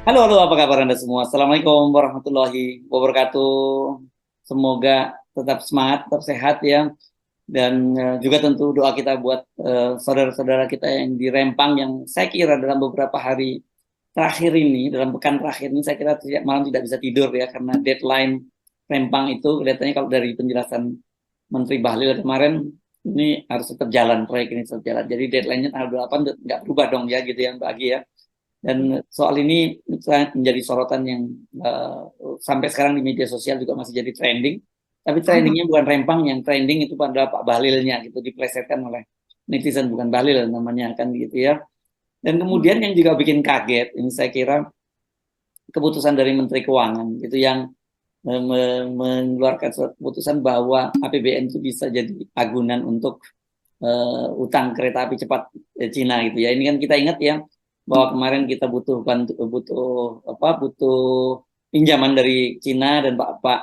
Halo, halo, apa kabar Anda semua? Assalamualaikum warahmatullahi wabarakatuh. Semoga tetap semangat, tetap sehat ya. Dan juga tentu doa kita buat saudara-saudara kita yang di Rempang yang saya kira dalam beberapa hari terakhir ini, dalam pekan terakhir ini saya kira malam tidak bisa tidur ya karena deadline Rempang itu kelihatannya kalau dari penjelasan Menteri Bahlil kemarin ini harus tetap jalan, proyek ini tetap jalan. Jadi deadline-nya tanggal 8 nggak berubah dong ya gitu yang bagi ya. Dan soal ini menjadi sorotan yang sampai sekarang di media sosial juga masih jadi trending. Tapi trendingnya bukan Rempang, yang trending itu adalah Pak Bahlilnya gitu, diplesetkan oleh netizen, bukan Bahlil namanya kan gitu ya. Dan kemudian yang juga bikin kaget, ini saya kira keputusan dari Menteri Keuangan gitu yang mengeluarkan surat keputusan bahwa APBN itu bisa jadi agunan untuk utang kereta api cepat Cina gitu ya. Ini kan kita ingat ya bahwa kemarin kita butuh pinjaman dari Cina dan Pak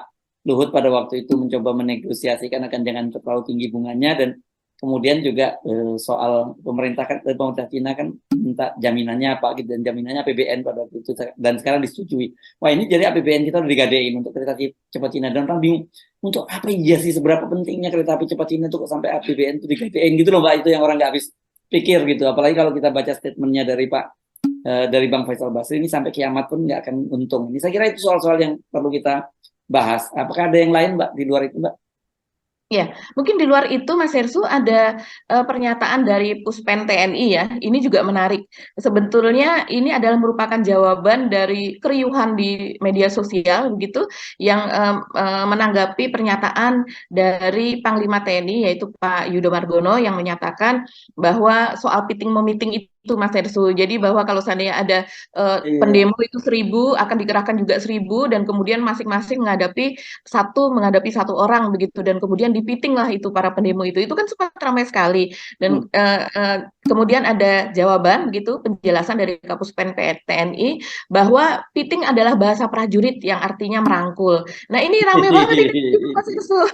Luhut pada waktu itu mencoba menegosiasikan akan jangan terlalu tinggi bunganya dan kemudian juga soal pemerintah Cina kan minta jaminannya apa gitu dan jaminannya APBN pada waktu itu dan sekarang disetujui. Wah ini jadi APBN kita udah digadein untuk kereta cepat Cina dan orang bingung untuk apa iya sih seberapa pentingnya kereta api cepat Cina itu kok sampai APBN itu digadein gitu loh Mbak, itu yang orang nggak habis pikir gitu. Apalagi kalau kita baca statementnya dari Bang Faisal Basri ini sampai kiamat pun nggak akan untung. Ini saya kira itu soal-soal yang perlu kita bahas. Apakah ada yang lain Mbak di luar itu Mbak? Ya, mungkin di luar itu Mas Hersu ada pernyataan dari Puspen TNI ya. Ini juga menarik. Sebetulnya ini adalah merupakan jawaban dari keriuhan di media sosial begitu yang menanggapi pernyataan dari Panglima TNI yaitu Pak Yudo Margono yang menyatakan bahwa soal piting memiting itu Mas Hersu. Jadi bahwa kalau seandainya ada Iya. pendemo itu 1.000 akan dikerahkan juga 1.000 dan kemudian masing-masing menghadapi satu orang begitu dan kemudian dipiting lah itu para pendemo itu kan sempat ramai sekali dan Hmm. kemudian ada jawaban begitu penjelasan dari Kapuspen TNI bahwa piting adalah bahasa prajurit yang artinya merangkul. Nah ini rame banget ini Mas Yusuf.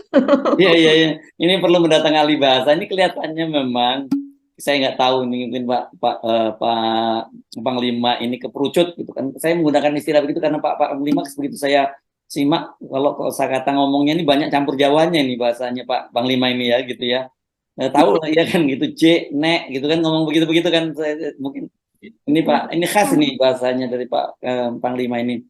Iya, iya, iya. Ini perlu mendatang ahli bahasa. Ini kelihatannya memang saya nggak tahu nih mungkin Pak Panglima ini keperucut gitu kan. Saya menggunakan istilah begitu karena Pak Panglima begitu saya simak kalau kosakata ngomongnya ini banyak campur Jawanya nih bahasanya Pak Panglima ini ya gitu ya. Tahu lah ya kan gitu nek gitu kan ngomong begitu-begitu kan mungkin ini Pak ini khas ini bahasanya dari Pak Panglima ini.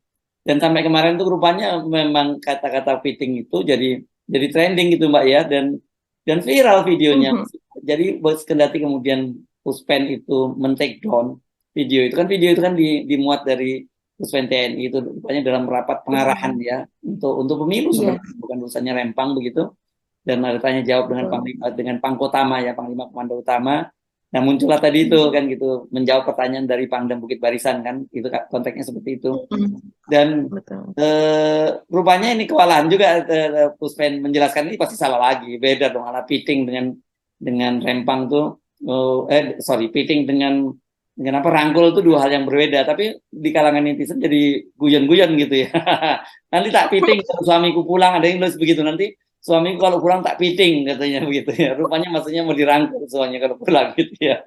Dan sampai kemarin tuh rupanya memang kata-kata fitting itu jadi trending gitu Mbak ya dan viral videonya. Jadi kendati kemudian Puspen itu men-take down video itu kan dimuat dari Puspen TNI itu rupanya dalam rapat pengarahan ya untuk pemilu Iya, sebenarnya bukan urusannya Rempang begitu dan ada tanya jawab dengan betul. Panglima dengan Pangkotama ya Panglima Komando Utama. Nah muncullah tadi itu kan gitu menjawab pertanyaan dari Pangdam Bukit Barisan kan itu konteksnya seperti itu dan Betul. rupanya ini kewalahan juga Puspen menjelaskan ini pasti salah lagi beda dong ala piting dengan rempang tuh sorry piting dengan apa rangkul itu dua hal yang berbeda tapi di kalangan netizen jadi guyon-guyon gitu ya nanti tak piting kalau suamiku pulang ada yang nulis begitu nanti suamiku kalau pulang tak piting katanya begitu ya rupanya maksudnya mau dirangkul suaminya kalau pulang gitu ya.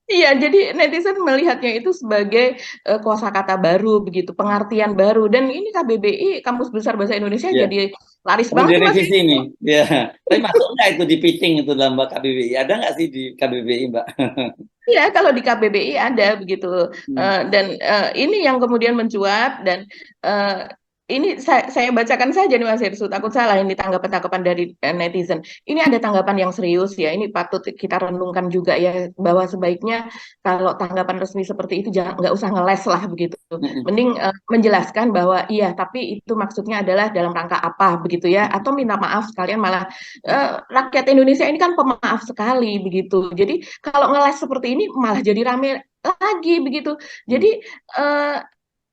Iya, jadi netizen melihatnya itu sebagai kosakata baru begitu, pengertian baru. Dan ini KBBI, Kamus Besar Bahasa Indonesia Ya. jadi laris Perlu banget nih Mas. direvisi nih. Ya. Tapi masuk nggak itu di pitting itu dalam Mbak KBBI? Ada nggak sih di KBBI, Mbak? Iya, kalau di KBBI ada begitu. Hmm. Dan ini yang kemudian mencuat dan eh, ini saya bacakan saja nih Mas Hersu, takut salah ini tanggapan-tanggapan dari netizen. Ini ada tanggapan yang serius ya, ini patut kita renungkan juga ya bahwa sebaiknya kalau tanggapan resmi seperti itu jangan nggak usah ngeles lah begitu. Hmm. Mending menjelaskan bahwa iya, tapi itu maksudnya adalah dalam rangka apa begitu ya, atau minta maaf sekalian malah rakyat Indonesia ini kan pemaaf sekali begitu. Jadi kalau ngeles seperti ini malah jadi rame lagi begitu. Hmm. Jadi eh,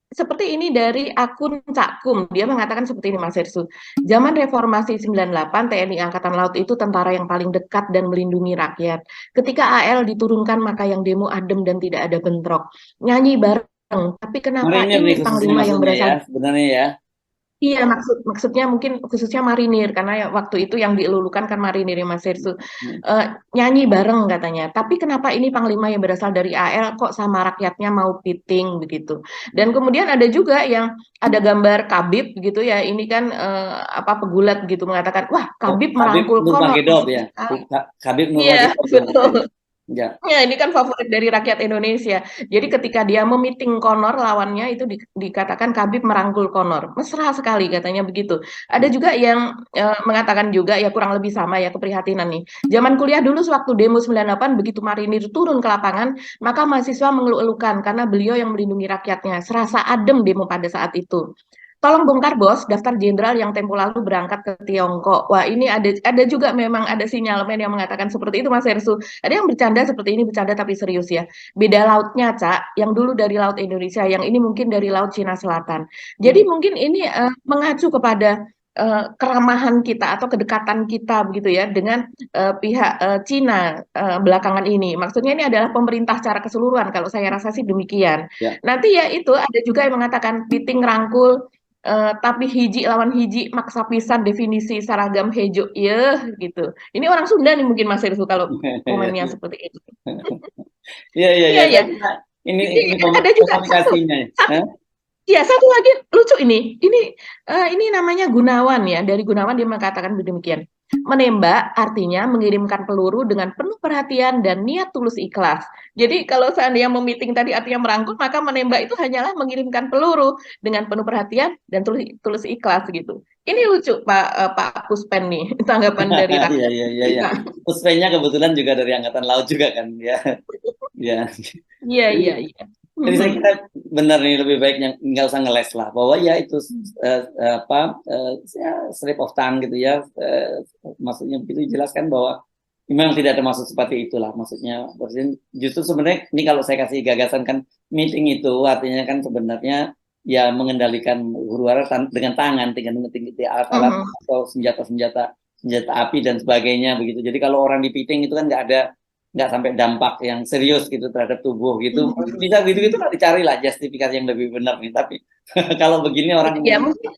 seperti ini dari akun Cakum, dia mengatakan seperti ini Mas Hersu. Zaman reformasi 98 TNI Angkatan Laut itu tentara yang paling dekat dan melindungi rakyat. Ketika AL diturunkan maka yang demo adem dan tidak ada bentrok. Nyanyi bareng, tapi kenapa Marinir nih ini khusus ini Panglima yang maksudnya ya, berasal sebenarnya ya. Iya, maksudnya mungkin khususnya marinir karena ya waktu itu yang dielulukan kan marinir ya Mas Hersu. Hmm. Nyanyi bareng katanya. Tapi kenapa ini panglima yang berasal dari AL kok sama rakyatnya mau piting begitu. Dan kemudian ada juga yang ada gambar Kabib gitu ya. Ini kan apa pegulat gitu mengatakan, "Wah, Oh, Kabib Habib merangkul Konor Nurmagedov asik ya. sekali." Habib Iya, Nurmagedov ya maksudnya. betul. Ya. Ya, ini kan favorit dari rakyat Indonesia. Jadi ketika dia memiting Conor lawannya itu dikatakan Khabib merangkul Conor. Mesra sekali katanya begitu. Ada Hmm. juga yang mengatakan juga ya kurang lebih sama ya keprihatinan nih. Zaman kuliah dulu sewaktu demo 98 begitu Marinir turun ke lapangan, maka mahasiswa mengeluh-elukan karena beliau yang melindungi rakyatnya. Serasa adem demo pada saat itu. Tolong bongkar bos daftar jenderal yang tempo lalu berangkat ke Tiongkok. Wah, ini ada juga memang ada sinyalmen yang mengatakan seperti itu Mas Hersu. Ada yang bercanda seperti ini, bercanda tapi serius ya. Beda lautnya, Cak. Yang dulu dari laut Indonesia, yang ini mungkin dari laut Cina Selatan. Jadi mungkin ini mengacu kepada keramahan kita atau kedekatan kita begitu ya dengan pihak Cina belakangan ini. Maksudnya ini adalah pemerintah secara keseluruhan kalau saya rasa sih demikian. Ya. Nanti ya itu ada juga yang mengatakan piting rangkul tapi hiji lawan hiji maksa pisan definisi seragam hejo ya gitu. Ini orang Sunda nih mungkin Mas Irsu kalau komennya seperti itu. Iya, iya, iya. Iya Saya ya. kira Jadi ini ada juga satu, komunikasinya. satu Hah? ya satu lagi lucu ini. Ini namanya Gunawan ya. Dari Gunawan dia mengatakan demikian. Menembak artinya mengirimkan peluru dengan penuh perhatian dan niat tulus ikhlas. Jadi kalau seandainya memiting tadi artinya merangkul, maka menembak itu hanyalah mengirimkan peluru dengan penuh perhatian dan tulus ikhlas gitu. Ini lucu Pak Puspen nih tanggapan dari Iya, rakyat iya, iya, iya. kita. Puspenya kebetulan juga dari Angkatan Laut juga kan, ya. Ya. Iya Jadi, iya iya. jadi saya Mhm. kira benar nih lebih baik yang nggak usah ngeles lah bahwa ya itu apa ya, slip of tongue gitu ya. Maksudnya begitu jelaskan bahwa memang tidak ada maksud seperti itulah maksudnya. Justru sebenarnya ini kalau saya kasih gagasan kan meeting itu artinya kan sebenarnya ya mengendalikan huru hara dengan tangan dengan alat-alat Mhm. atau senjata api dan sebagainya begitu. Jadi kalau orang dipiting itu kan nggak sampai dampak yang serius gitu terhadap tubuh gitu. Bisa gitu-gitu lah dicari lah justifikasi yang lebih benar nih. Tapi kalau begini orang Ya mungkin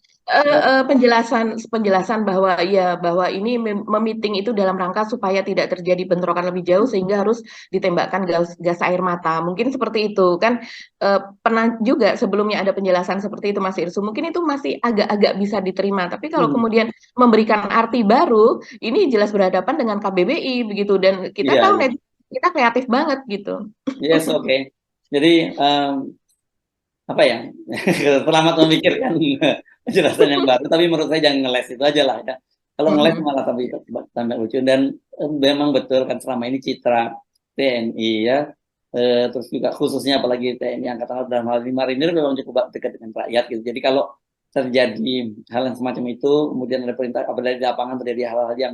penjelasan penjelasan bahwa ini memiting itu dalam rangka supaya tidak terjadi bentrokan lebih jauh sehingga harus ditembakkan gas air mata. Mungkin seperti itu kan pernah juga sebelumnya ada penjelasan seperti itu Mas Irsu. Mungkin itu masih agak-agak bisa diterima. Tapi kalau kemudian memberikan arti baru, ini jelas berhadapan dengan KBBI begitu dan kita iya, tahu iya. kita kreatif banget gitu. Yes, oke. Jadi apa ya? Selamat memikirkan penjelasan yang baru. Tapi menurut saya jangan ngeles itu aja lah ya. Kalau ngeles Mhm. malah tambah lucu dan memang betul kan selama ini citra TNI ya. Terus juga khususnya apalagi TNI Angkatan Laut dalam hal ini Marinir memang cukup dekat dengan rakyat gitu. Jadi kalau terjadi hal yang semacam itu, kemudian ada perintah apa dari lapangan terjadi hal-hal yang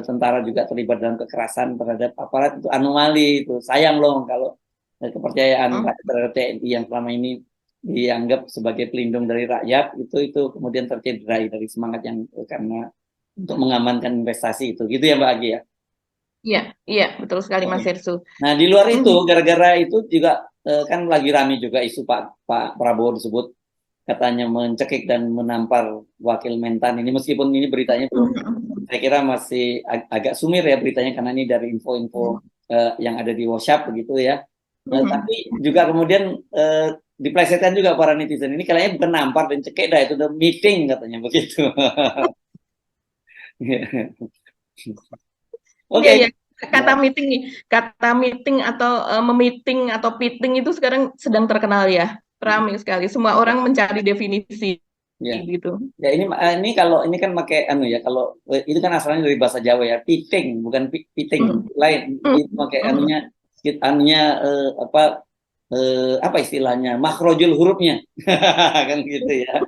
tentara juga terlibat dalam kekerasan terhadap aparat itu anomali itu sayang loh kalau kepercayaan Mhm. rakyat terhadap TNI yang selama ini dianggap sebagai pelindung dari rakyat itu kemudian tercederai dari semangat yang karena untuk mengamankan investasi itu gitu ya Mbak Agi ya. Iya, iya, betul sekali Mas Oke. Hersu. Nah di luar itu Mhm. gara-gara itu juga kan lagi rame juga isu Pak Prabowo disebut katanya mencekik dan menampar wakil Mentan ini meskipun ini beritanya belum saya kira masih agak sumir ya beritanya karena ini dari info-info yang ada di WhatsApp begitu ya. Tapi juga kemudian diplesetkan juga para netizen ini kayaknya bukan nampar dan cekik dah itu udah meeting katanya begitu. Iya, Oke. iya. Kata Ya, meeting nih, kata meeting atau memiting atau pitting itu sekarang sedang terkenal ya, ramai sekali. Semua orang mencari definisi ya. gitu. Ya ini kalau ini kan pakai anu ya kalau itu kan asalnya dari bahasa Jawa ya piting bukan piting Mm. lain Mm. itu pakai Mm. anunya apa istilahnya makrojul hurufnya kan gitu ya.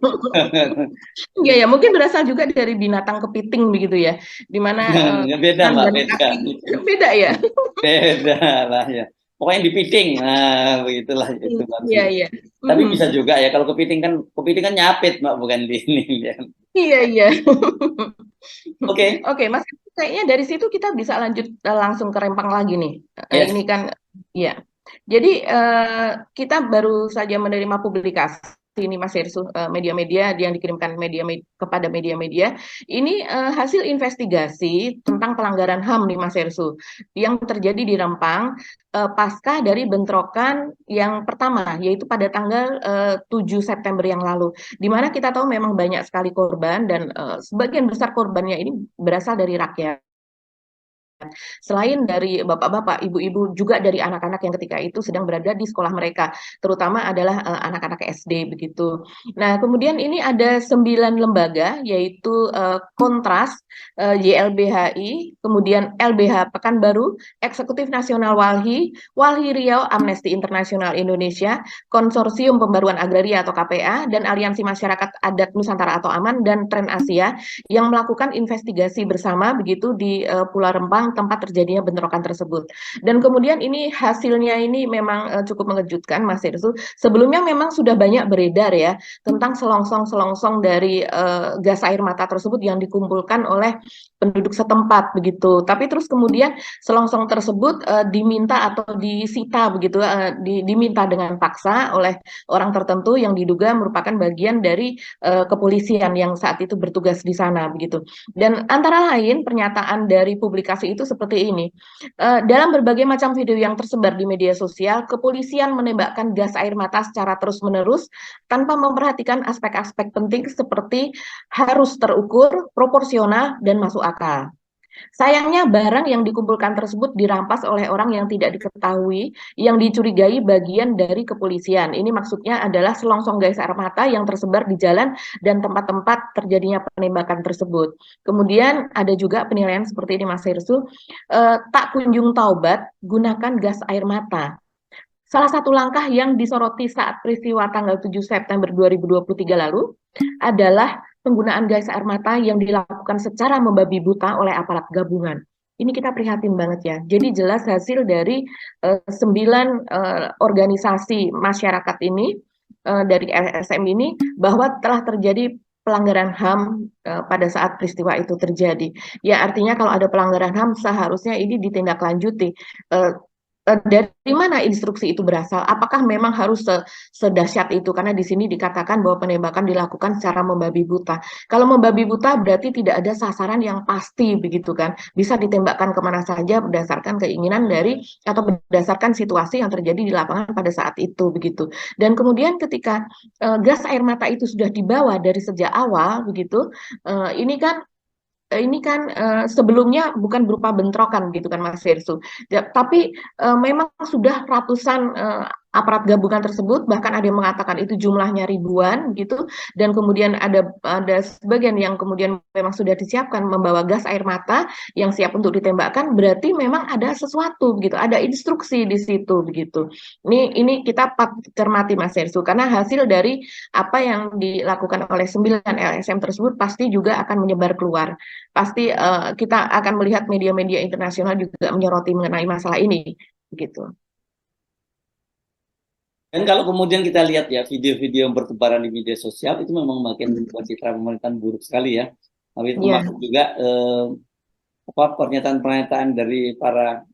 Iya ya, mungkin berasal juga dari binatang kepiting begitu ya, di mana Beda tangan Mbak dan beda kaki beda ya. beda lah ya pokoknya dipiting nah begitulah itu Iya maksudnya. iya. Tapi Mhm. bisa juga ya kalau kepiting kan nyapit Mbak bukan di ini ya. Iya iya. Oke. Oke, Mas, kayaknya dari situ kita bisa lanjut langsung ke Rempang lagi nih. Ini Yes. kan, ya. Jadi kita baru saja menerima publikasi ini Mas Hersu, media-media yang dikirimkan kepada media-media ini hasil investigasi tentang pelanggaran HAM nih Mas Hersu yang terjadi di Rempang pasca dari bentrokan yang pertama yaitu pada tanggal 7 September yang lalu, di mana kita tahu memang banyak sekali korban dan sebagian besar korbannya ini berasal dari rakyat. Selain dari bapak-bapak, ibu-ibu, juga dari anak-anak yang ketika itu sedang berada di sekolah mereka, terutama adalah anak-anak SD begitu. Nah, kemudian ini ada 9 lembaga, yaitu Kontras, YLBHI, kemudian LBH Pekanbaru, Eksekutif Nasional Walhi, Walhi Riau, Amnesty Internasional Indonesia, Konsorsium Pembaruan Agraria atau KPA, dan Aliansi Masyarakat Adat Nusantara atau AMAN, dan Tren Asia yang melakukan investigasi bersama begitu di Pulau Rempang tempat terjadinya bentrokan tersebut. Dan kemudian ini hasilnya ini memang cukup mengejutkan Mas Hersu. Sebelumnya memang sudah banyak beredar ya tentang selongsong-selongsong dari gas air mata tersebut yang dikumpulkan oleh penduduk setempat begitu. Tapi terus kemudian selongsong tersebut diminta atau disita begitu, diminta dengan paksa oleh orang tertentu yang diduga merupakan bagian dari kepolisian yang saat itu bertugas di sana begitu. Dan antara lain pernyataan dari publikasi itu seperti ini. Dalam berbagai macam video yang tersebar di media sosial, kepolisian menembakkan gas air mata secara terus-menerus tanpa memperhatikan aspek-aspek penting seperti harus terukur, proporsional, dan masuk akal. Sayangnya barang yang dikumpulkan tersebut dirampas oleh orang yang tidak diketahui, yang dicurigai bagian dari kepolisian. Ini maksudnya adalah selongsong gas air mata yang tersebar di jalan dan tempat-tempat terjadinya penembakan tersebut. Kemudian ada juga penilaian seperti ini Mas Hersu, tak kunjung taubat, gunakan gas air mata. Salah satu langkah yang disoroti saat peristiwa tanggal 7 September 2023 lalu adalah penggunaan gas air mata yang dilakukan secara membabi buta oleh aparat gabungan. Ini kita prihatin banget ya. Jadi jelas hasil dari 9 organisasi masyarakat ini, dari LSM ini, bahwa telah terjadi pelanggaran HAM pada saat peristiwa itu terjadi. Ya artinya kalau ada pelanggaran HAM seharusnya ini ditindaklanjuti. Dari mana instruksi itu berasal? Apakah memang harus sedahsyat itu? Karena di sini dikatakan bahwa penembakan dilakukan secara membabi buta. Kalau membabi buta berarti tidak ada sasaran yang pasti begitu kan? Bisa ditembakkan kemana saja berdasarkan keinginan dari atau berdasarkan situasi yang terjadi di lapangan pada saat itu begitu. Dan kemudian ketika gas air mata itu sudah dibawa dari sejak awal begitu, ini kan sebelumnya bukan berupa bentrokan gitu kan Mas Hersu. Tapi memang sudah ratusan aparat gabungan tersebut, bahkan ada yang mengatakan itu jumlahnya ribuan gitu, dan kemudian ada sebagian yang kemudian memang sudah disiapkan membawa gas air mata yang siap untuk ditembakkan, berarti memang ada sesuatu begitu, ada instruksi di situ begitu. Ini kita cermati Mas Hersu, karena hasil dari apa yang dilakukan oleh 9 LSM tersebut pasti juga akan menyebar keluar. Pasti kita akan melihat media-media internasional juga menyoroti mengenai masalah ini begitu. Dan kalau kemudian kita lihat ya video-video yang bertebaran di media sosial itu memang makin membuat citra pemerintahan buruk sekali ya. Tapi termasuk juga pernyataan-pernyataan dari para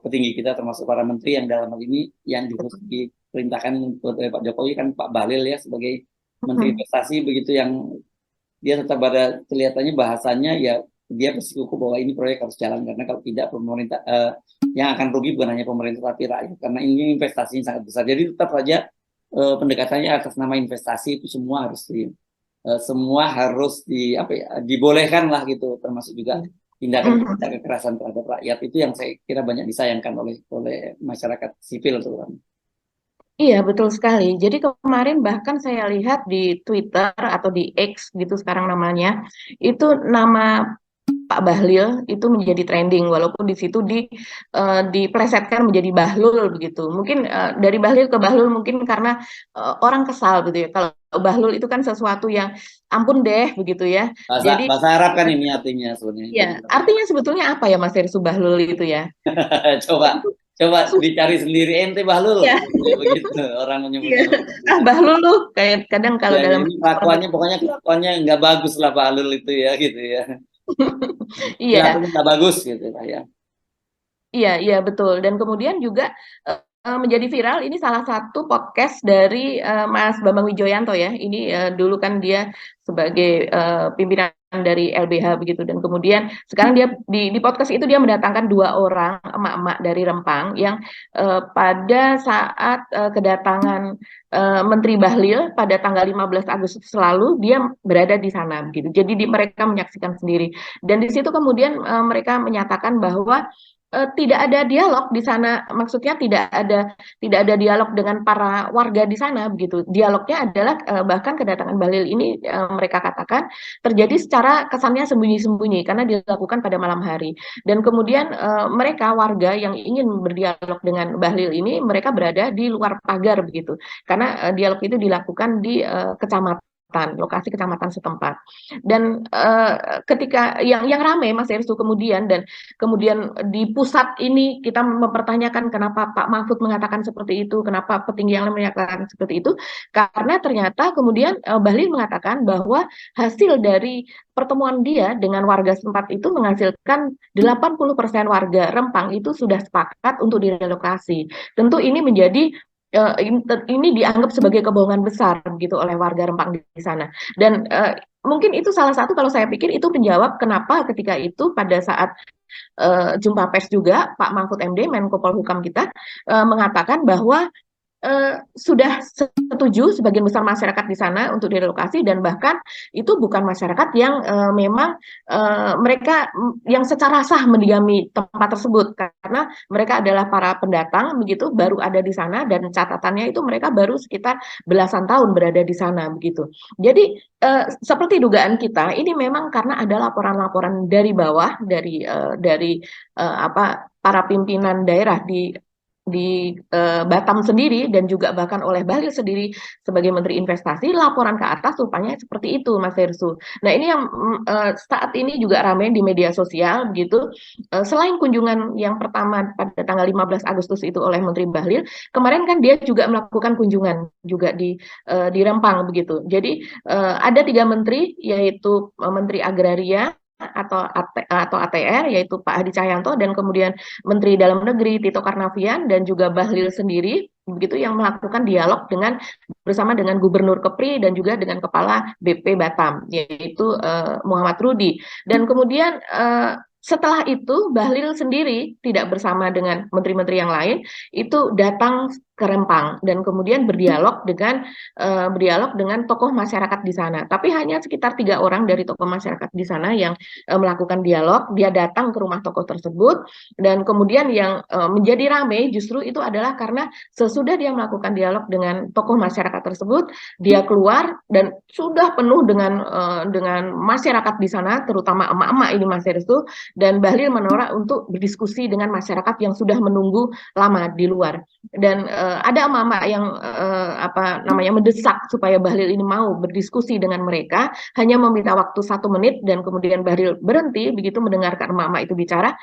petinggi kita termasuk para menteri yang dalam hal ini yang diperintahkan oleh Pak Jokowi kan Pak Bahlil ya sebagai Menteri Investasi begitu, yang dia tetap pada kelihatannya bahasanya ya dia bersikukuh bahwa ini proyek harus jalan karena kalau tidak pemerintah yang akan rugi bukan hanya pemerintah tapi rakyat karena ini investasinya sangat besar. Jadi tetap saja pendekatannya atas nama investasi itu semua harus dibolehkan lah gitu, termasuk juga tindakan kekerasan terhadap rakyat itu yang saya kira banyak disayangkan oleh masyarakat sipil terutama. Iya, betul sekali. Jadi kemarin bahkan saya lihat di Twitter atau di X gitu sekarang namanya, itu nama Pak Bahlil itu menjadi trending walaupun di situ diplesetkan menjadi Bahlul begitu. Mungkin dari Bahlil ke Bahlul mungkin karena orang kesal gitu ya. Kalau Bahlul itu kan sesuatu yang ampun deh begitu ya. Jadi Bahasa Arab kan ini artinya sebenarnya. ya, artinya sebetulnya apa ya Mas Hersu Bahlul itu ya? Coba dicari sendiri ente Bahlul. Ya. Begitu orang menyebutnya. Bahlul loh kayak kadang kalau ya, dalam kelakuannya nggak bagus lah Bahlul itu ya gitu ya. Iya. Nggak bagus gitu lah ya. Iya, betul. Dan kemudian juga menjadi viral ini salah satu podcast dari Mas Bambang Wijoyanto ya. Ini dulu kan dia sebagai pimpinan dari LBH begitu, dan kemudian sekarang dia di podcast itu dia mendatangkan 2 orang emak-emak dari Rempang yang pada saat kedatangan Menteri Bahlil pada tanggal 15 Agustus lalu dia berada di sana begitu. Jadi mereka menyaksikan sendiri, dan di situ kemudian mereka menyatakan bahwa tidak ada dialog di sana, maksudnya tidak ada dialog dengan para warga di sana begitu. Dialognya adalah bahkan kedatangan Bahlil ini mereka katakan terjadi secara kesannya sembunyi-sembunyi karena dilakukan pada malam hari. Dan kemudian mereka warga yang ingin berdialog dengan Bahlil ini mereka berada di luar pagar begitu. Karena dialog itu dilakukan di kecamatan, lokasi kecamatan setempat. Dan ketika yang ramai Mas Ersu kemudian, dan kemudian di pusat ini kita mempertanyakan kenapa Pak Mahfud mengatakan seperti itu, kenapa petinggi yang lain menyatakan seperti itu, karena ternyata kemudian Bahlil mengatakan bahwa hasil dari pertemuan dia dengan warga setempat itu menghasilkan 80% warga Rempang itu sudah sepakat untuk direlokasi. Tentu ini menjadi ini dianggap sebagai kebohongan besar gitu oleh warga Rempang di sana. Dan mungkin itu salah satu, kalau saya pikir itu menjawab kenapa ketika itu pada saat jumpa pers juga Pak Mahfud MD Menko Polhukam kita mengatakan bahwa sudah setuju sebagian besar masyarakat di sana untuk direlokasi, dan bahkan itu bukan masyarakat yang memang mereka yang secara sah mendiami tempat tersebut, karena mereka adalah para pendatang begitu, baru ada di sana, dan catatannya itu mereka baru sekitar belasan tahun berada di sana begitu. Jadi seperti dugaan kita, ini memang karena ada laporan-laporan dari bawah dari para pimpinan daerah di Batam sendiri, dan juga bahkan oleh Bahlil sendiri sebagai Menteri Investasi, laporan ke atas rupanya seperti itu, Mas Hersu. Nah, ini yang saat ini juga ramai di media sosial begitu. Selain kunjungan yang pertama pada tanggal 15 Agustus itu oleh Menteri Bahlil, kemarin kan dia juga melakukan kunjungan juga di Rempang begitu. Jadi ada 3 menteri, yaitu Menteri Agraria atau ATR, yaitu Pak Hadi Cahyanto, dan kemudian Menteri Dalam Negeri Tito Karnavian, dan juga Bahlil sendiri begitu, yang melakukan dialog bersama dengan Gubernur Kepri dan juga dengan Kepala BP Batam, yaitu Muhammad Rudi. Dan kemudian setelah itu Bahlil sendiri tidak bersama dengan menteri-menteri yang lain itu datang ke Rempang dan kemudian berdialog dengan tokoh masyarakat di sana. Tapi hanya sekitar 3 orang dari tokoh masyarakat di sana yang melakukan dialog. Dia datang ke rumah tokoh tersebut, dan kemudian yang menjadi ramai justru itu adalah karena sesudah dia melakukan dialog dengan tokoh masyarakat tersebut, dia keluar dan sudah penuh dengan masyarakat di sana, terutama emak-emak ini, Mas Restu, dan Bahlil menolak untuk berdiskusi dengan masyarakat yang sudah menunggu lama di luar. Dan ada emak-emak yang mendesak supaya Bahlil ini mau berdiskusi dengan mereka, hanya meminta waktu 1 menit, dan kemudian Bahlil berhenti begitu mendengarkan emak-emak itu bicara.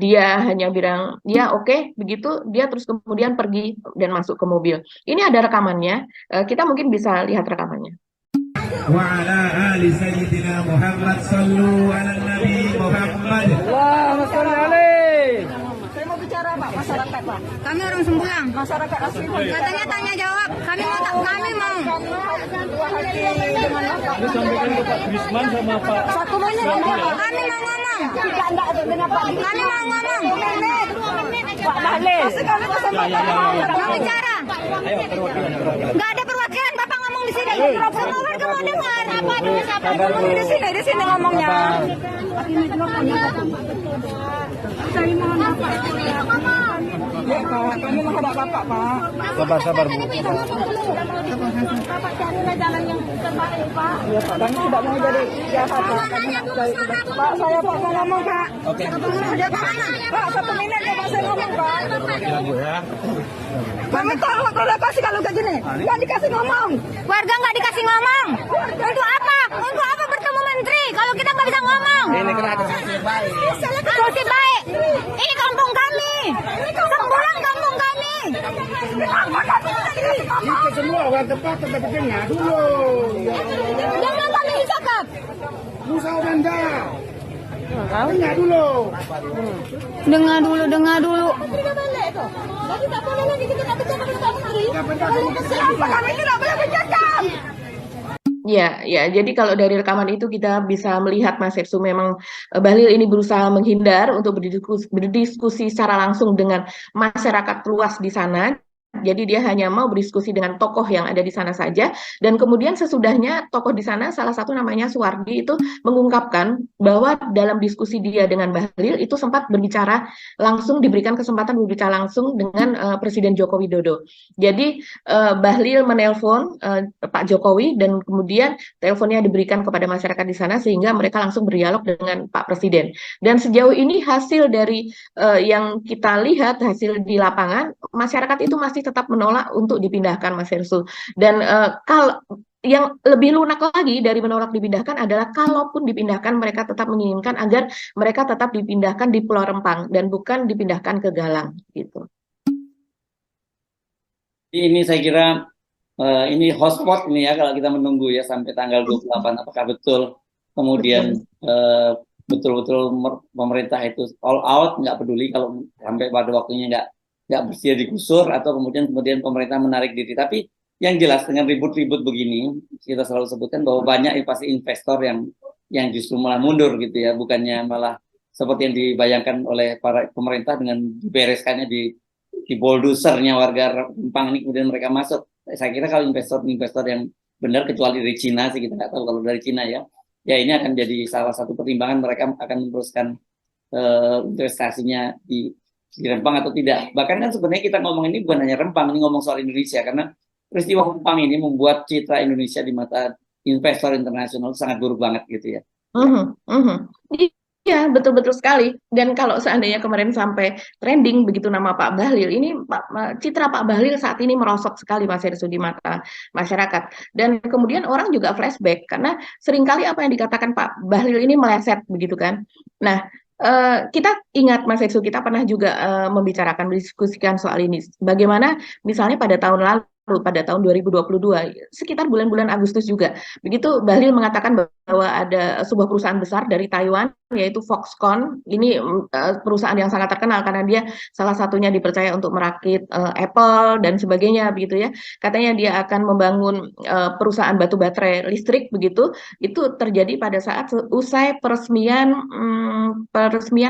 Dia hanya bilang ya oke, begitu dia terus kemudian pergi dan masuk ke mobil. Ini ada rekamannya, kita mungkin bisa lihat rekamannya. Wa ala ali sayyidina Muhammad sallu ala nabi Muhammad. Allahumma shalli alaihi. Saya mau bicara Pak, masyarakat Pak. Kami orang Sembulang. Masyarakat asli. Katanya tanya jawab. Kami mau. Disampaikan ke Pak Bisman sama Pak. 1 menit. Kami mau ngomong. Kami mau ngomong. 2 menit. Pak Bahlil. Mau bicara. Enggak ada perwakilan. Bapak ngomong di sini. Semua warga mau dengar. Di sini ngomongnya. Saya mohon Bapak. Ya Pak, kami menghadap Bapak Pak. Sabar Bu. Bapak carilah jalan yang terbaik Pak. Iya Pak, kami tidak mau jadi jahat Pak. Pak, saya Pak mau ngomong Pak. Oke. Pak, 1 menit ya Pak, saya ngomong Pak. Kami tolong relokasi kalau kayak gini. Nggak dikasih ngomong. Warga nggak dikasih ngomong. Untuk apa? Untuk apa bertemu menteri kalau kita nggak bisa ngomong? Ini kan ada solusi baik. Solusi baik. Ini kampung kami. Sembulang kampung kami. Kita semua orang tempat dengar dulu. Jangan kami cakap. Musa Wanda. Dengar dulu. Dengar dulu, dengar dulu. Ya, ya. Jadi kalau dari rekaman itu kita bisa melihat Mas Hersu memang Bahlil ini berusaha menghindar untuk berdiskusi secara langsung dengan masyarakat luas di sana. Jadi dia hanya mau berdiskusi dengan tokoh yang ada di sana saja. Dan kemudian sesudahnya tokoh di sana, salah satu namanya Suwardi itu mengungkapkan bahwa dalam diskusi dia dengan Bahlil itu sempat berbicara langsung, diberikan kesempatan berbicara langsung dengan Presiden Joko Widodo. Jadi Bahlil menelpon Pak Jokowi dan kemudian teleponnya diberikan kepada masyarakat di sana sehingga mereka langsung berdialog dengan Pak Presiden. Dan sejauh ini hasil dari yang kita lihat, hasil di lapangan, masyarakat itu masih tetap menolak untuk dipindahkan, Mas Hersu. Dan kalau yang lebih lunak lagi dari menolak dipindahkan adalah kalaupun dipindahkan mereka tetap menginginkan agar mereka tetap dipindahkan di Pulau Rempang dan bukan dipindahkan ke Galang gitu. Ini saya kira ini hotspot ini ya kalau kita menunggu ya sampai tanggal 28 apakah betul kemudian betul-betul pemerintah itu all out, nggak peduli kalau sampai pada waktunya nggak bersedia digusur atau kemudian pemerintah menarik diri. Tapi yang jelas dengan ribut-ribut begini kita selalu sebutkan bahwa banyak pasti investor yang justru malah mundur gitu ya, bukannya malah seperti yang dibayangkan oleh para pemerintah dengan dibereskannya di bulldozer-nya warga Rempang ini kemudian mereka masuk. Saya kira kalau investor yang benar, kecuali dari Cina sih, kita nggak tahu. Kalau dari Cina ya ini akan jadi salah satu pertimbangan mereka akan meneruskan investasinya di Rempang atau tidak. Bahkan kan sebenarnya kita ngomong ini bukan hanya Rempang, ini ngomong soal Indonesia, karena peristiwa Rempang ini membuat citra Indonesia di mata investor internasional sangat buruk banget gitu ya. Iya, betul-betul sekali. Dan kalau seandainya kemarin sampai trending begitu nama Pak Bahlil, ini citra Pak Bahlil saat ini merosot sekali, Mas Hersu, di mata masyarakat. Dan kemudian orang juga flashback, karena seringkali apa yang dikatakan Pak Bahlil ini meleset, begitu kan. Nah, kita ingat, Mas Hersu, kita pernah juga membicarakan, mendiskusikan soal ini. Bagaimana misalnya pada tahun lalu, pada tahun 2022, sekitar bulan-bulan Agustus juga, begitu Bahlil mengatakan bahwa ada sebuah perusahaan besar dari Taiwan, yaitu Foxconn. Ini perusahaan yang sangat terkenal karena dia salah satunya dipercaya untuk merakit Apple dan sebagainya, begitu ya. Katanya dia akan membangun perusahaan batu baterai listrik, begitu. Itu terjadi pada saat usai peresmian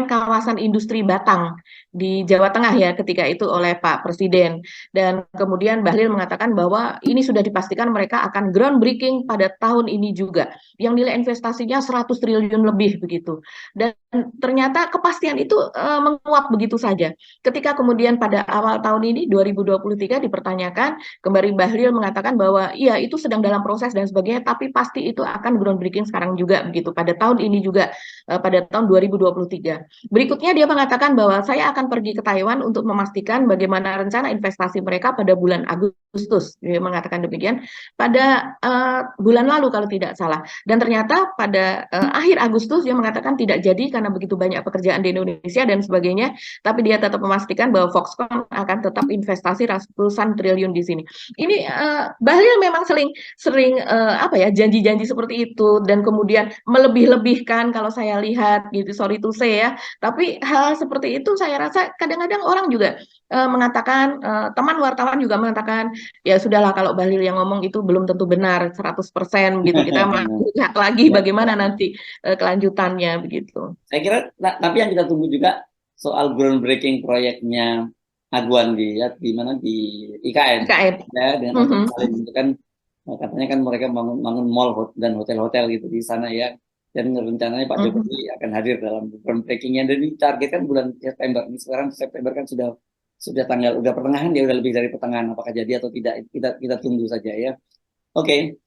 kawasan industri Batang di Jawa Tengah ya, ketika itu oleh Pak Presiden. Dan kemudian Bahlil mengatakan bahwa ini sudah dipastikan mereka akan groundbreaking pada tahun ini juga, yang nilai investasinya 100 triliun lebih begitu. Dan ternyata kepastian itu menguap begitu saja. Ketika kemudian pada awal tahun ini 2023 dipertanyakan, kembali Bahlil mengatakan bahwa iya itu sedang dalam proses dan sebagainya, tapi pasti itu akan groundbreaking sekarang juga begitu, pada tahun ini juga, pada tahun 2023. Berikutnya dia mengatakan bahwa saya akan pergi ke Taiwan untuk memastikan bagaimana rencana investasi mereka pada bulan Agustus. Dia mengatakan demikian pada bulan lalu kalau tidak salah. Dan ternyata pada akhir Agustus dia mengatakan tidak jadi karena begitu banyak pekerjaan di Indonesia dan sebagainya. Tapi dia tetap memastikan bahwa Foxconn akan tetap investasi ratusan triliun di sini. Ini Bahlil memang sering janji-janji seperti itu dan kemudian melebih-lebihkan kalau saya lihat gitu, sorry to say ya. Tapi hal seperti itu saya rasa kadang-kadang orang juga mengatakan, teman wartawan juga mengatakan, ya sudahlah kalau Bahlil yang ngomong itu belum tentu benar 100% gitu. Kita lihat lagi bagaimana nanti kelanjutannya begitu. Saya kira, tapi yang kita tunggu juga soal groundbreaking proyeknya Aguan di mana di IKN. Ya, dengan itu kan katanya kan mereka bangun mall dan hotel-hotel gitu di sana ya. Dan rencananya Pak Jokowi akan hadir dalam groundbreaking-nya, dan ditargetkan bulan September. Ini sekarang September kan sudah pertengahan, dia udah lebih dari pertengahan. Apakah jadi atau tidak kita tunggu saja ya. Oke.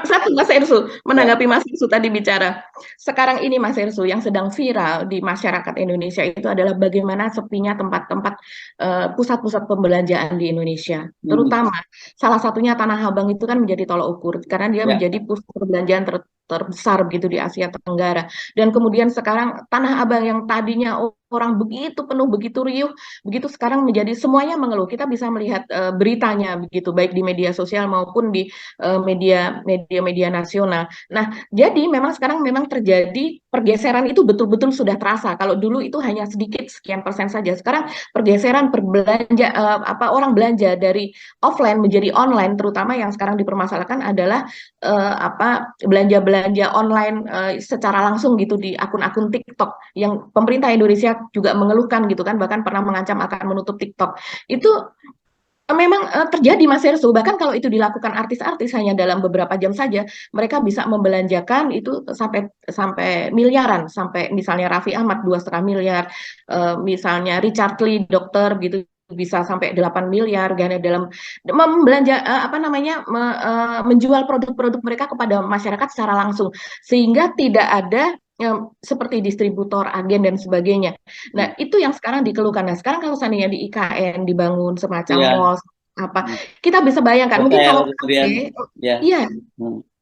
Satu, Mas Hersu, menanggapi Mas Hersu tadi bicara. Sekarang ini Mas Hersu, yang sedang viral di masyarakat Indonesia itu adalah bagaimana sepinya tempat-tempat pusat-pusat pembelanjaan di Indonesia. Terutama salah satunya Tanah Abang itu kan menjadi tolok ukur karena dia menjadi pusat perbelanjaan terbesar begitu di Asia Tenggara. Dan kemudian sekarang Tanah Abang yang tadinya orang begitu penuh, begitu riuh, begitu sekarang menjadi semuanya mengeluh. Kita bisa melihat beritanya begitu, baik di media sosial maupun di media nasional. Nah, jadi memang sekarang memang terjadi pergeseran itu betul-betul sudah terasa. Kalau dulu itu hanya sedikit, sekian persen saja. Sekarang pergeseran berbelanja orang belanja dari offline menjadi online, terutama yang sekarang dipermasalahkan adalah belanja-belanja online secara langsung gitu di akun-akun TikTok yang pemerintah Indonesia juga mengeluhkan gitu kan, bahkan pernah mengancam akan menutup TikTok. Itu memang terjadi Mas Hersу, bahkan kalau itu dilakukan artis-artis hanya dalam beberapa jam saja, mereka bisa membelanjakan itu sampai miliaran, sampai misalnya Raffi Ahmad 2,5 miliar, misalnya Richard Lee dokter gitu bisa sampai 8 miliar dalam membelanja menjual produk-produk mereka kepada masyarakat secara langsung, sehingga tidak ada seperti distributor, agen dan sebagainya. Nah, itu yang sekarang dikeluhkan. Nah, sekarang kalau seandainya di IKN dibangun semacam Iya. mall kita bisa bayangkan mungkin Hotel, kalau kemudian, kafe, ya. iya,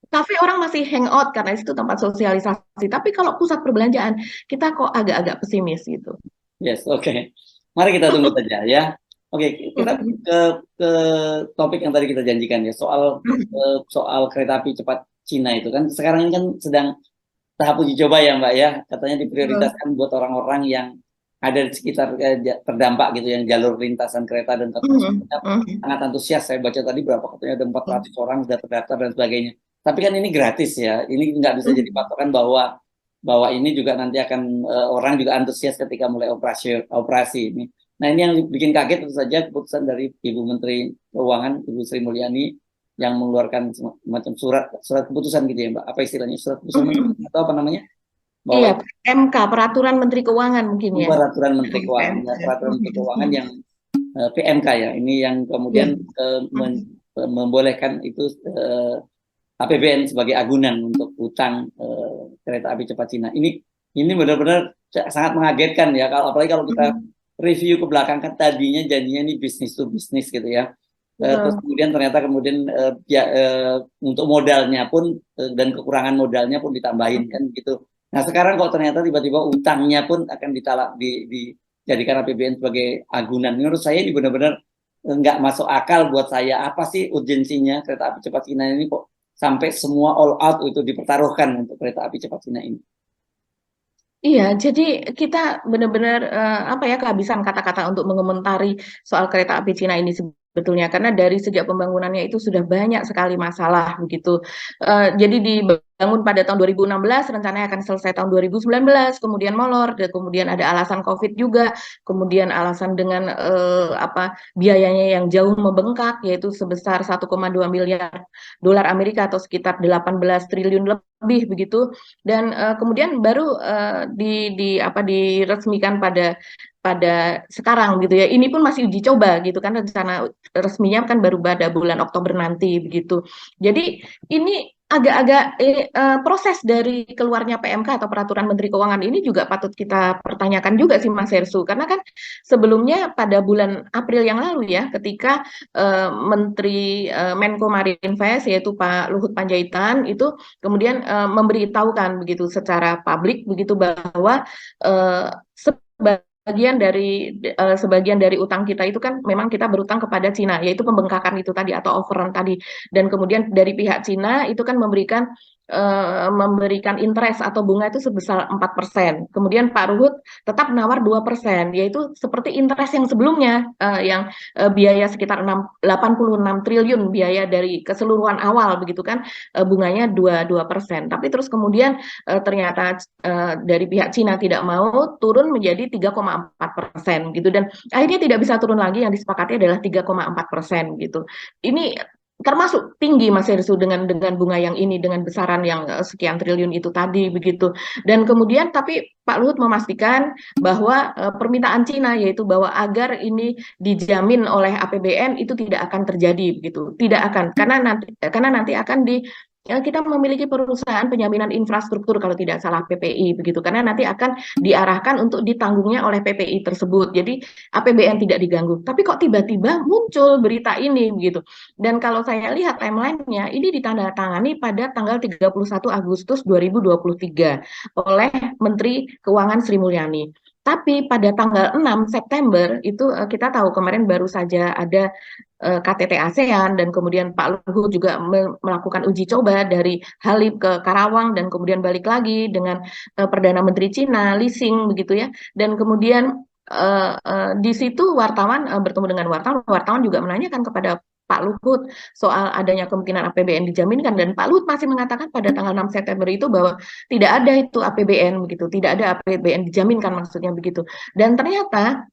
kafe orang masih hangout karena itu tempat sosialisasi. Tapi kalau pusat perbelanjaan, kita kok agak-agak pesimis gitu. Yes, oke. Mari kita tunggu saja ya. Oke, kita ke topik yang tadi kita janjikan ya, soal kereta api cepat Cina itu kan sekarang ini kan sedang tahap uji coba ya Mbak ya, katanya diprioritaskan buat orang-orang yang ada di sekitar terdampak gitu, yang jalur lintasan kereta, dan sangat antusias. Saya baca tadi berapa, katanya ada 400 orang sudah terdaftar dan sebagainya. Tapi kan ini gratis ya, ini nggak bisa jadi patokan bahwa ini juga nanti akan orang juga antusias ketika mulai operasi ini. Nah, ini yang bikin kaget tentu saja keputusan dari Ibu Menteri Keuangan, Ibu Sri Mulyani, yang mengeluarkan semacam surat keputusan gitu ya Mbak. Apa istilahnya? Surat keputusan atau apa namanya? Iya, MK, Peraturan Menteri Keuangan mungkin ya. Peraturan Menteri Keuangan, ya, Peraturan Menteri Keuangan yang PMK ya. Ini yang kemudian membolehkan itu APBN sebagai agunan untuk utang kereta api cepat Cina. Ini benar-benar sangat mengagetkan ya. Apalagi kalau kita review ke belakang, kan tadinya janjinya ini bisnis to bisnis gitu ya. Terus kemudian ternyata untuk modalnya pun dan kekurangan modalnya pun ditambahin kan gitu. Nah, sekarang kok ternyata tiba-tiba utangnya pun akan dijadikan APBN sebagai agunan. Menurut saya ini benar-benar nggak masuk akal buat saya. Apa sih urgensinya kereta api cepat Cina ini kok sampai semua all out itu dipertaruhkan untuk kereta api cepat Cina ini? Iya, jadi kita benar-benar kehabisan kata-kata untuk mengomentari soal kereta api Cina ini sebetulnya, karena dari sejak pembangunannya itu sudah banyak sekali masalah begitu. Jadi dibangun pada tahun 2016, rencananya akan selesai tahun 2019, kemudian molor, dan kemudian ada alasan COVID juga, kemudian alasan dengan biayanya yang jauh membengkak, yaitu sebesar 1,2 miliar dolar Amerika atau sekitar 18 triliun lebih begitu. Dan kemudian baru diresmikan pada sekarang gitu ya. Ini pun masih uji coba gitu kan, rencana resminya kan baru pada bulan Oktober nanti begitu. Jadi ini agak-agak proses dari keluarnya PMK atau Peraturan Menteri Keuangan ini juga patut kita pertanyakan juga sih Mas Hersu, karena kan sebelumnya pada bulan April yang lalu ya, ketika Menteri Menko Marinvest yaitu Pak Luhut Panjaitan itu kemudian memberitahukan begitu secara publik begitu bahwa sebagian dari utang kita itu kan memang kita berutang kepada Cina, yaitu pembengkakan itu tadi atau overrun tadi, dan kemudian dari pihak Cina itu kan memberikan interest atau bunga itu sebesar 4%. Kemudian Pak Luhut tetap menawar 2%, yaitu seperti interest yang sebelumnya yang biaya sekitar 86 triliun biaya dari keseluruhan awal begitu kan, bunganya 2%. Tapi terus kemudian ternyata dari pihak Cina tidak mau, turun menjadi 3,4% gitu, dan akhirnya tidak bisa turun lagi, yang disepakati adalah 3,4% gitu. Ini termasuk tinggi Mas Hersu dengan bunga yang ini, dengan besaran yang sekian triliun itu tadi begitu. Dan kemudian tapi Pak Luhut memastikan bahwa permintaan Cina, yaitu bahwa agar ini dijamin oleh APBN itu tidak akan terjadi begitu. Tidak akan, karena nanti akan kita memiliki perusahaan penjaminan infrastruktur kalau tidak salah PPI begitu, karena nanti akan diarahkan untuk ditanggungnya oleh PPI tersebut. Jadi APBN tidak diganggu. Tapi kok tiba-tiba muncul berita ini begitu. Dan kalau saya lihat timelinenya, ini ditandatangani pada tanggal 31 Agustus 2023 oleh Menteri Keuangan Sri Mulyani. Tapi pada tanggal 6 September itu kita tahu kemarin baru saja ada KTT ASEAN, dan kemudian Pak Luhut juga melakukan uji coba dari Halim ke Karawang dan kemudian balik lagi dengan Perdana Menteri Cina, Li Xing begitu ya. Dan kemudian di situ wartawan bertemu dengan wartawan juga menanyakan kepada Pak Luhut soal adanya kemungkinan APBN dijaminkan, dan Pak Luhut masih mengatakan pada tanggal 6 September itu bahwa tidak ada itu APBN begitu, tidak ada APBN dijaminkan maksudnya begitu. Dan ternyata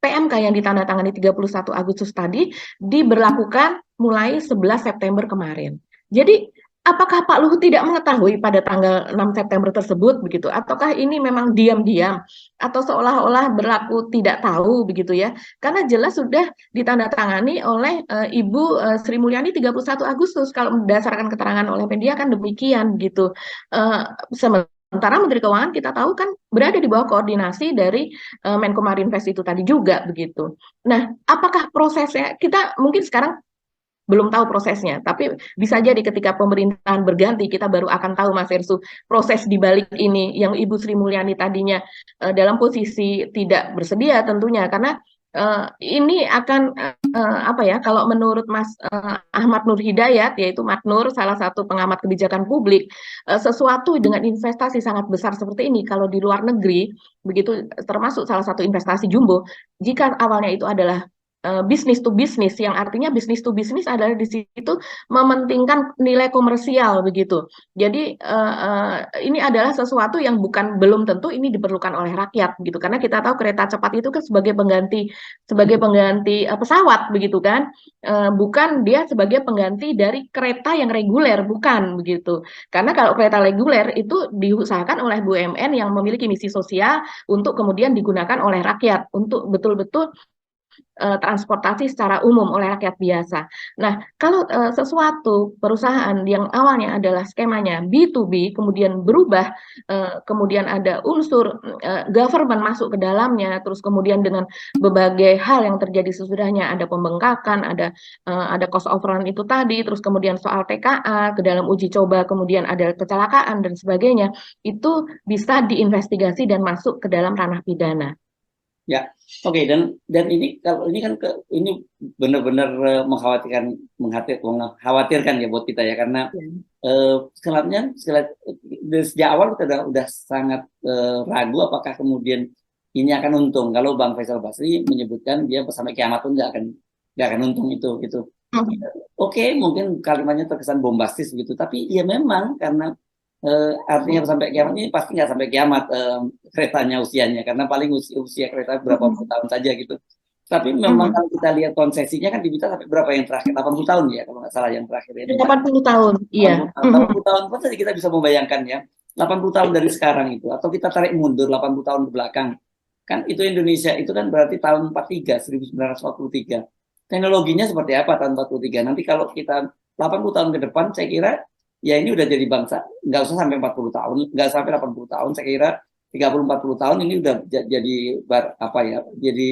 PMK yang ditandatangani 31 Agustus tadi diberlakukan mulai 11 September kemarin. Jadi apakah Pak Luhut tidak mengetahui pada tanggal 6 September tersebut begitu? Ataukah ini memang diam-diam atau seolah-olah berlaku tidak tahu begitu ya? Karena jelas sudah ditandatangani oleh Ibu Sri Mulyani 31 Agustus, kalau berdasarkan keterangan oleh media kan demikian gitu. Sementara Menteri Keuangan kita tahu kan berada di bawah koordinasi dari Menko Marinvest itu tadi juga begitu. Nah, apakah prosesnya, kita mungkin sekarang belum tahu prosesnya, tapi bisa jadi ketika pemerintahan berganti kita baru akan tahu, Mas Herssu, proses di balik ini yang Ibu Sri Mulyani tadinya dalam posisi tidak bersedia tentunya, karena ini akan apa ya, kalau menurut Mas Ahmad Nur Hidayat, yaitu Matnur, salah satu pengamat kebijakan publik, sesuatu dengan investasi sangat besar seperti ini kalau di luar negeri begitu, termasuk salah satu investasi jumbo, jika awalnya itu adalah bisnis to bisnis, yang artinya bisnis to bisnis adalah di situ mementingkan nilai komersial begitu. Jadi ini adalah sesuatu yang belum tentu ini diperlukan oleh rakyat gitu, karena kita tahu kereta cepat itu kan sebagai pengganti pesawat begitu kan, bukan dia sebagai pengganti dari kereta yang reguler, bukan begitu. Karena kalau kereta reguler itu diusahakan oleh BUMN yang memiliki misi sosial untuk kemudian digunakan oleh rakyat untuk betul-betul transportasi secara umum oleh rakyat biasa. Nah, kalau sesuatu perusahaan yang awalnya adalah skemanya B2B, kemudian berubah, kemudian ada unsur government masuk ke dalamnya, terus kemudian dengan berbagai hal yang terjadi sesudahnya, ada pembengkakan, ada cost overrun itu tadi, terus kemudian soal TKA, ke dalam uji coba, kemudian ada kecelakaan dan sebagainya, itu bisa diinvestigasi dan masuk ke dalam ranah pidana. Ya, oke. Dan ini kalau ini kan ini benar-benar mengkhawatirkan ya buat kita ya, karena sejak awal kita udah sangat ragu apakah kemudian ini akan untung. Kalau Bang Faisal Basri menyebutkan dia sampai kiamat pun nggak akan untung itu gitu. Oke, mungkin kalimatnya terkesan bombastis gitu, tapi ya memang karena artinya sampai kiamat ini pasti nggak sampai kiamat keretanya usianya, karena paling usia kereta berapa puluh tahun saja gitu. Tapi memang kalau kita lihat konsesinya kan diminta sampai berapa yang terakhir, 80 tahun ya kalau nggak salah yang terakhir ya. 80 tahun, iya. 80 tahun pun saja kita bisa membayangkan ya, 80 tahun dari sekarang itu, atau kita tarik mundur 80 tahun ke belakang, kan itu Indonesia itu kan berarti tahun 1943. Teknologinya seperti apa tahun 43? Nanti kalau kita 80 tahun ke depan, saya kira ya ini udah jadi bangsa, nggak usah sampai 40 tahun, nggak sampai 80 tahun, saya kira 30-40 tahun ini udah jadi jadi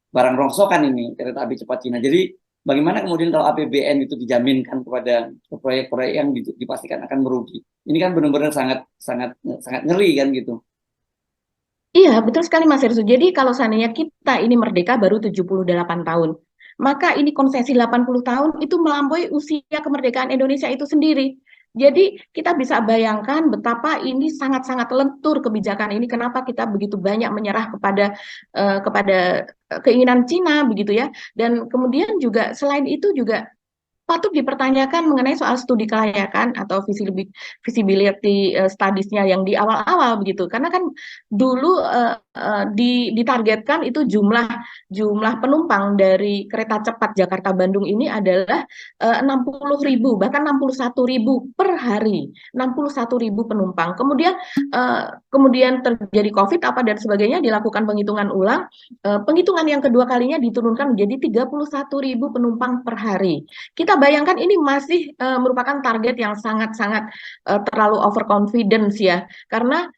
barang rongsokan ini kereta api cepat Cina. Jadi bagaimana kemudian kalau APBN itu dijaminkan kepada proyek-proyek yang dipastikan akan merugi? Ini kan benar-benar sangat ngeri kan gitu. Iya, betul sekali Mas Herssu. Jadi kalau seandainya kita ini merdeka baru 78 tahun, maka ini konsesi 80 tahun itu melampaui usia kemerdekaan Indonesia itu sendiri. Jadi kita bisa bayangkan betapa ini sangat-sangat lentur kebijakan ini, kenapa kita begitu banyak menyerah kepada keinginan Cina begitu ya. Dan kemudian juga selain itu juga patut dipertanyakan mengenai soal studi kelayakan atau visibility studies-nya yang di awal-awal begitu. Karena kan dulu ditargetkan itu jumlah penumpang dari kereta cepat Jakarta-Bandung ini adalah 60.000 bahkan 61.000 per hari, 61.000 penumpang. Kemudian terjadi COVID apa dan sebagainya, dilakukan penghitungan ulang. Penghitungan yang kedua kalinya diturunkan menjadi 31.000 penumpang per hari. Kita bayangkan ini masih merupakan target yang sangat-sangat terlalu overconfidence ya, karena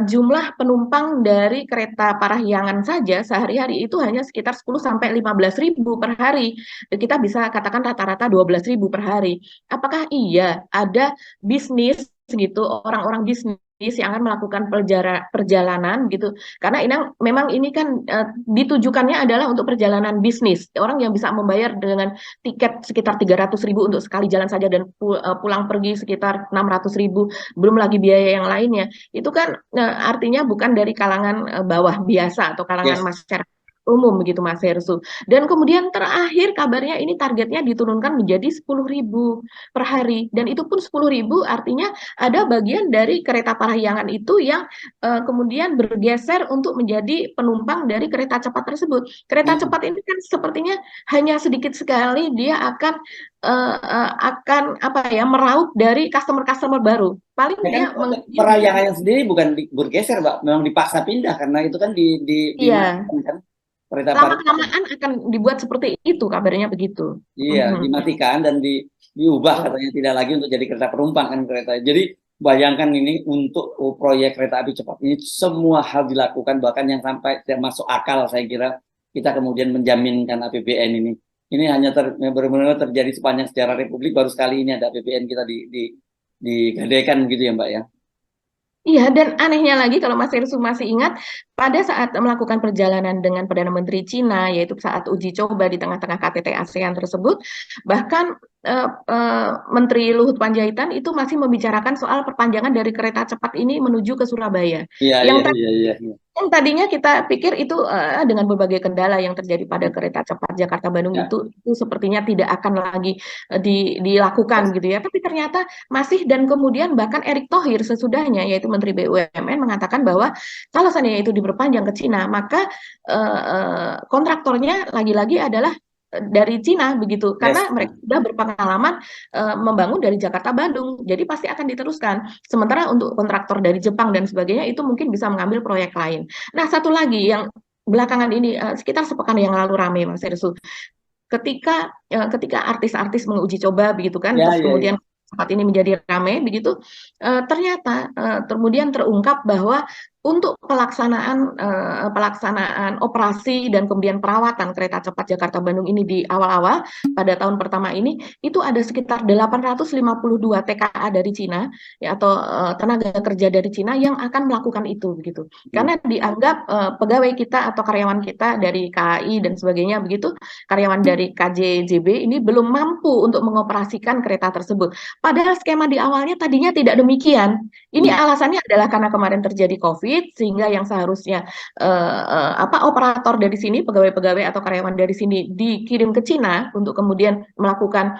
jumlah penumpang dari kereta Parahyangan saja sehari-hari itu hanya sekitar 10 sampai 15.000 per hari. Kita bisa katakan rata-rata 12.000 per hari. Apakah iya ada bisnis gitu, orang-orang bisnis yang akan melakukan perjalanan gitu? Karena memang ini kan ditujukannya adalah untuk perjalanan bisnis. Orang yang bisa membayar dengan tiket sekitar 300.000 untuk sekali jalan saja dan pulang pergi sekitar 600.000, belum lagi biaya yang lainnya. Itu kan artinya bukan dari kalangan bawah biasa atau kalangan masyarakat umum begitu Mas Hersu. Dan kemudian terakhir kabarnya ini targetnya diturunkan menjadi 10.000 per hari, dan itu pun 10.000 artinya ada bagian dari kereta Parahyangan itu yang kemudian bergeser untuk menjadi penumpang dari kereta cepat tersebut. Kereta cepat ini kan sepertinya hanya sedikit sekali dia akan apa ya, meraup dari customer baru. Paling Ya kan, Parahyangan sendiri bukan bergeser, Mbak, memang dipaksa pindah karena itu kan dimatikan kan. Lama-kelamaan akan dibuat seperti itu, kabarnya begitu. Iya, dimatikan dan diubah katanya tidak lagi untuk jadi kereta penumpang kan kereta. Jadi bayangkan ini untuk proyek kereta api cepat ini semua hal dilakukan, bahkan yang sampai tidak masuk akal saya kira kita kemudian menjaminkan APBN ini. Ini hanya benar-benar terjadi sepanjang sejarah Republik, baru sekali ini ada APBN kita digadaikan gitu ya Mbak ya. Iya, dan anehnya lagi kalau Mas Irsu masih ingat, pada saat melakukan perjalanan dengan Perdana Menteri Cina, yaitu saat uji coba di tengah-tengah KTT ASEAN tersebut, bahkan Menteri Luhut Panjaitan itu masih membicarakan soal perpanjangan dari kereta cepat ini menuju ke Surabaya. Iya. Yang tadinya kita pikir itu dengan berbagai kendala yang terjadi pada kereta cepat Jakarta-Bandung itu sepertinya tidak akan lagi dilakukan gitu ya. Tapi ternyata masih, dan kemudian bahkan Erick Thohir sesudahnya, yaitu Menteri BUMN, mengatakan bahwa kalau seandainya itu diperpanjang ke Cina, maka kontraktornya lagi-lagi adalah dari Cina begitu, karena mereka sudah berpengalaman membangun dari Jakarta Bandung, jadi pasti akan diteruskan. Sementara untuk kontraktor dari Jepang dan sebagainya itu mungkin bisa mengambil proyek lain. Nah, satu lagi yang belakangan ini sekitar sepekan yang lalu ramai Mas Ersu, ketika artis-artis menguji coba begitu kan, terus kemudian tempat ini menjadi ramai begitu, ternyata kemudian terungkap bahwa untuk pelaksanaan operasi dan kemudian perawatan kereta cepat Jakarta Bandung ini di awal-awal pada tahun pertama ini itu ada sekitar 852 TKA dari Cina ya, atau tenaga kerja dari Cina yang akan melakukan itu begitu. Karena dianggap pegawai kita atau karyawan kita dari KAI dan sebagainya begitu, karyawan dari KJJB ini belum mampu untuk mengoperasikan kereta tersebut. Padahal skema di awalnya tadinya tidak demikian. Ini alasannya adalah karena kemarin terjadi COVID, sehingga yang seharusnya operator dari sini, pegawai-pegawai atau karyawan dari sini dikirim ke Cina untuk kemudian melakukan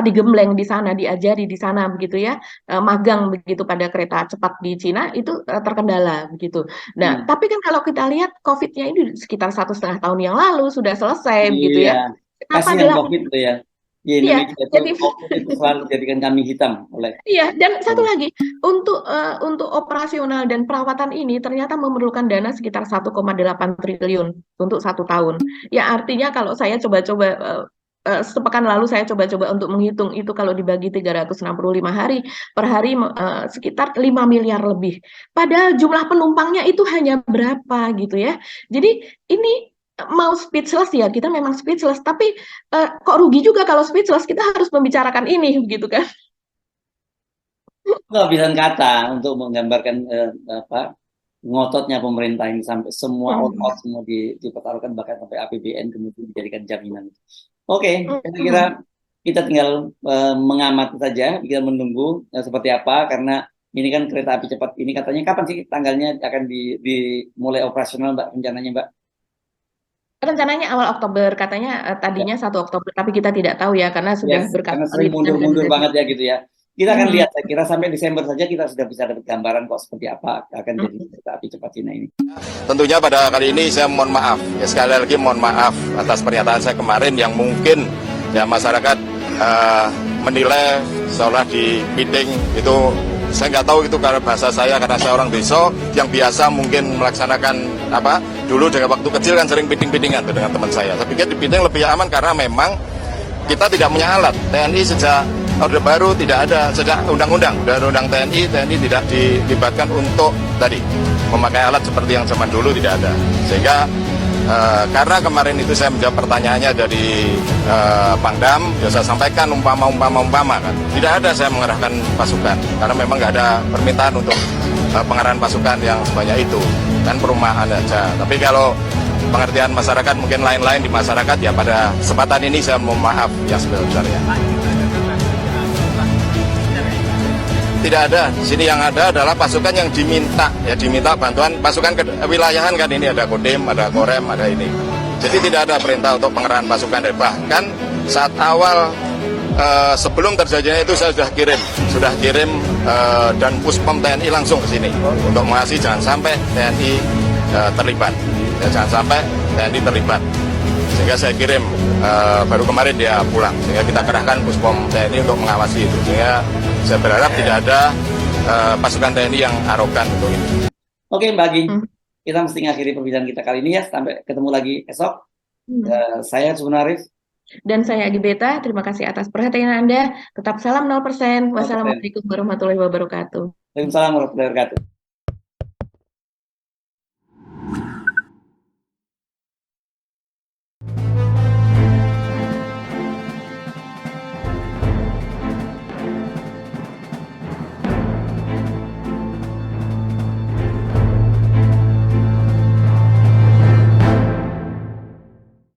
digembleng di sana, diajari di sana begitu ya, magang begitu pada kereta cepat di Cina itu terkendala begitu. Nah, tapi kan kalau kita lihat COVID-nya ini sekitar 1,5 tahun yang lalu sudah selesai begitu ya. Kasihan COVID itu ya. Di Indonesia itu selalu jadikan kami hitam oleh. Iya, dan satu lagi untuk operasional dan perawatan ini ternyata memerlukan dana sekitar 1,8 triliun untuk 1 tahun. Ya artinya kalau saya coba-coba sepekan lalu saya coba-coba untuk menghitung itu, kalau dibagi 365 hari per hari sekitar 5 miliar lebih. Padahal jumlah penumpangnya itu hanya berapa gitu ya. Jadi ini mau speechless ya, kita memang speechless, tapi kok rugi juga kalau speechless, kita harus membicarakan ini begitu kan. Kehabisan kata untuk menggambarkan ngototnya pemerintah ini sampai semua out semua dipertaruhkan, bahkan sampai APBN kemudian dijadikan jaminan. Oke, saya kira kita tinggal mengamati saja, kita menunggu seperti apa, karena ini kan kereta api cepat ini katanya kapan sih tanggalnya akan dimulai operasional Mbak, rencananya Mbak? Rencananya awal Oktober, katanya tadinya 1 Oktober, tapi kita tidak tahu ya karena sudah berkali-kali mundur-mundur banget ya gitu ya. kita akan Hmm. lihat, saya kira sampai Desember saja kita sudah bisa dapat gambaran kok seperti apa akan jadi kereta api cepat Cina ini. Tentunya pada kali ini saya mohon maaf, ya sekali lagi mohon maaf atas pernyataan saya kemarin yang mungkin ya masyarakat menilai seolah di meeting itu, saya nggak tahu itu karena bahasa saya, karena saya orang desa yang biasa mungkin melaksanakan dulu dengan waktu kecil kan sering meeting-meetingan dengan teman saya. Saya pikir di meeting lebih aman karena memang kita tidak punya alat. TNI sejak Orde Baru tidak ada, sejak undang-undang TNI tidak dilibatkan untuk tadi memakai alat seperti yang zaman dulu, tidak ada. Sehingga karena kemarin itu saya menjawab pertanyaannya dari Pangdam, ya saya sampaikan umpama kan. Tidak ada saya mengerahkan pasukan, karena memang nggak ada permintaan untuk pengerahan pasukan yang sebanyak itu, kan perumahan aja. Tapi kalau pengertian masyarakat mungkin lain-lain di masyarakat, ya pada kesempatan ini saya mohon maaf yang sebesar-besarnya. Tidak ada. Di sini yang ada adalah pasukan yang diminta bantuan pasukan kewilayahan kan, ini ada Kodim, ada Korem, ada ini. Jadi tidak ada perintah untuk pengerahan pasukan. Bahkan saat awal sebelum terjadinya itu saya sudah kirim dan Puspom TNI langsung ke sini untuk mengasih jangan sampai TNI terlibat. Ya, jangan sampai TNI terlibat. Sehingga saya kirim baru kemarin dia pulang. Sehingga kita kerahkan Puspom TNI untuk mengawasi itu. Sehingga saya berharap tidak ada pasukan TNI yang arogan untuk ini. Oke Mbak Agi, kita mesti ngakhiri perbincangan kita kali ini ya. Sampai ketemu lagi esok. Saya Sumunarif. Dan saya Agi Beta, terima kasih atas perhatian Anda. Tetap salam 0%. Wassalamualaikum warahmatullahi wabarakatuh. Waalaikumsalam warahmatullahi wabarakatuh.